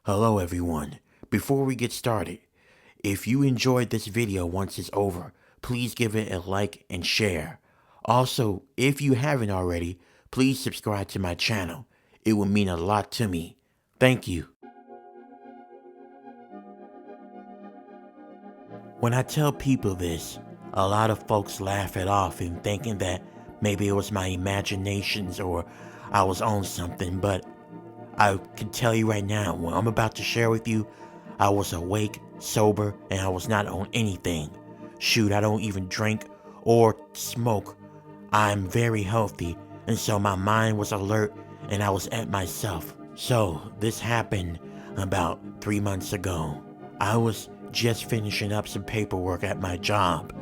Hello everyone. Before we get started, if you enjoyed this video once it's over, please give it a like and share. Also, if you haven't already, please subscribe to my channel. It would mean a lot to me. Thank you. When I tell people this, a lot of folks laugh it off and thinking that maybe it was my imaginations or I was on something, but I can tell you right now, what I'm about to share with you, I was awake, sober, and I was not on anything. Shoot, I don't even drink or smoke. I'm very healthy, and so my mind was alert and I was at myself. So, this happened about 3 months ago. I was just finishing up some paperwork at my job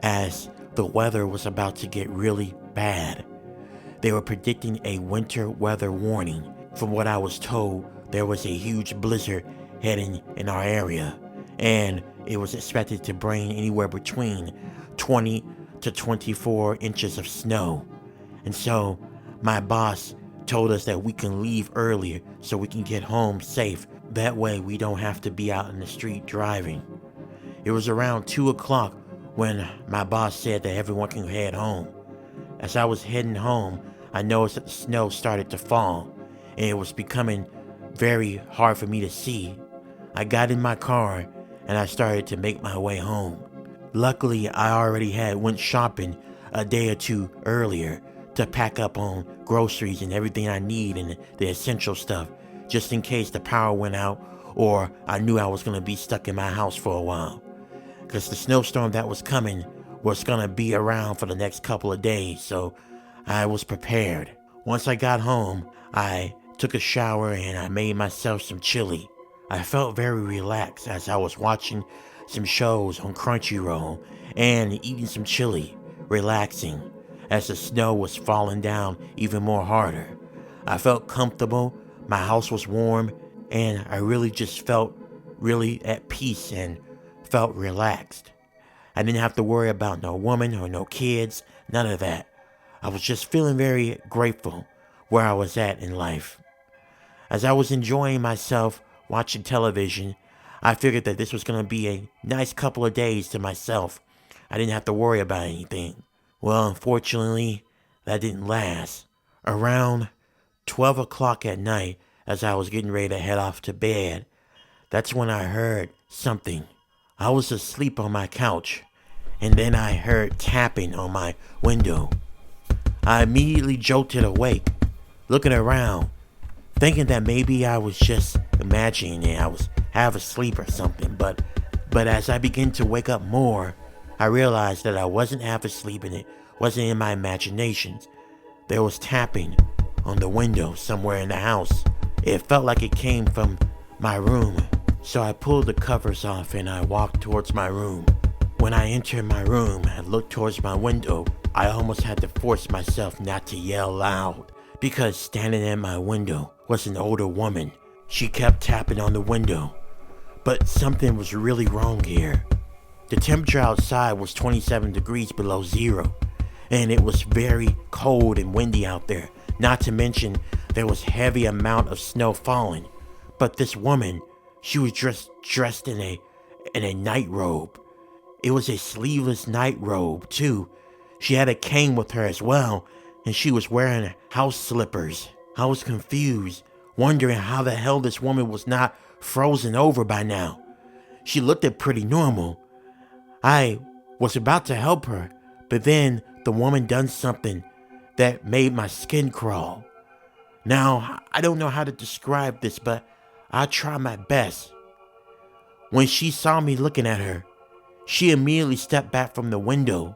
as the weather was about to get really bad. They were predicting a winter weather warning. From what I was told, there was a huge blizzard heading in our area, and it was expected to bring anywhere between 20 to 24 inches of snow. And so my boss told us that we can leave earlier so we can get home safe. That way we don't have to be out in the street driving. It was around 2 o'clock when my boss said that everyone can head home. As I was heading home, I noticed that the snow started to fall, and it was becoming very hard for me to see. I got in my car and I started to make my way home. Luckily, I already had went shopping a day or two earlier to pack up on groceries and everything I need and the essential stuff, just in case the power went out or I knew I was going to be stuck in my house for a while. Because the snowstorm that was coming was going to be around for the next couple of days, so I was prepared. Once I got home, I took a shower and I made myself some chili. I felt very relaxed as I was watching some shows on Crunchyroll and eating some chili, relaxing as the snow was falling down even more harder. I felt comfortable, my house was warm, and I really just felt really at peace and felt relaxed. I didn't have to worry about no woman or no kids, none of that. I was just feeling very grateful where I was at in life. As I was enjoying myself watching television, I figured that this was going to be a nice couple of days to myself. I didn't have to worry about anything. Well, unfortunately, that didn't last. Around 12 o'clock at night, as I was getting ready to head off to bed, that's when I heard something. I was asleep on my couch, and then I heard tapping on my window. I immediately jolted awake, looking around, thinking that maybe I was just imagining it. I was half asleep or something, but as I began to wake up more, I realized that I wasn't half asleep and it wasn't in my imaginations. There was tapping on the window somewhere in the house. It felt like it came from my room, so I pulled the covers off and I walked towards my room. When I entered my room and looked towards my window, I almost had to force myself not to yell loud, because standing at my window was an older woman. She kept tapping on the window, but something was really wrong here. The temperature outside was 27 degrees below zero, and it was very cold and windy out there. Not to mention, there was heavy amount of snow falling. But this woman, she was dressed in a night robe. It was a sleeveless night robe too. She had a cane with her as well, and she was wearing house slippers. I was confused, wondering how the hell this woman was not frozen over by now. She looked pretty normal. I was about to help her, but then the woman done something that made my skin crawl. Now, I don't know how to describe this, but I'll try my best. When she saw me looking at her, she immediately stepped back from the window,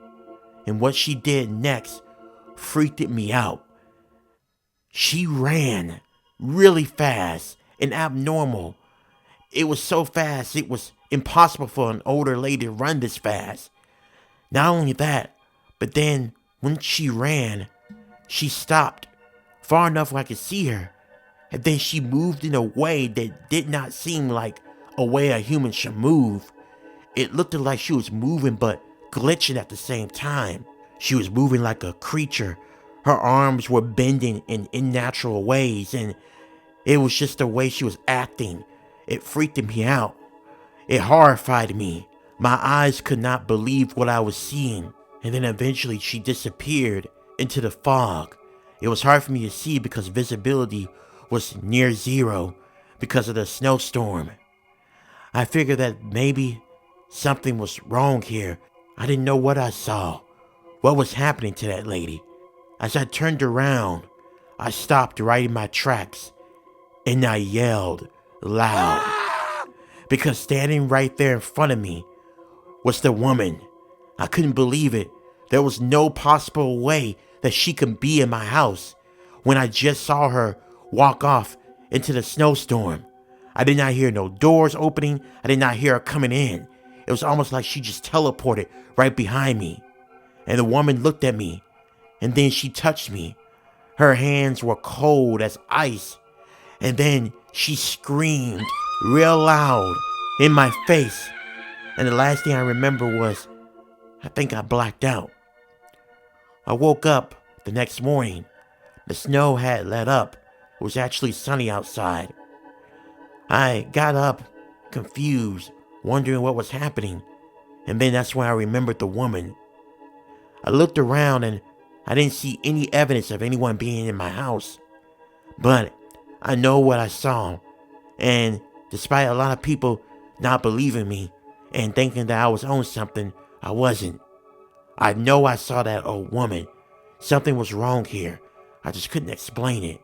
and what she did next freaked me out. She ran really fast and abnormal. It was so fast, it was impossible for an older lady to run this fast. Not only that, but then when she ran, she stopped far enough where I could see her, and then she moved in a way that did not seem like a way a human should move. It looked like she was moving but glitching at the same time. She was moving like a creature. Her arms were bending in unnatural ways, and it was just the way she was acting It freaked me out. It horrified me. My eyes could not believe what I was seeing. And then eventually she disappeared into the fog. It was hard for me to see because visibility was near zero because of the snowstorm. I figured that maybe something was wrong here. I didn't know what I saw, what was happening to that lady. As I turned around, I stopped right in my tracks and I yelled loud because standing right there in front of me was the woman. I couldn't believe it. There was no possible way that she could be in my house when I just saw her walk off into the snowstorm. I did not hear no doors opening. I did not hear her coming in. It was almost like she just teleported right behind me. And the woman looked at me and then she touched me. Her hands were cold as ice. And then she screamed real loud in my face. And the last thing I remember was, I think I blacked out. I woke up the next morning. The snow had let up. It was actually sunny outside. I got up, confused, wondering what was happening. And then that's when I remembered the woman. I looked around and I didn't see any evidence of anyone being in my house. But I know what I saw. And despite a lot of people not believing me and thinking that I was on something, I wasn't. I know I saw that old woman. Something was wrong here. I just couldn't explain it.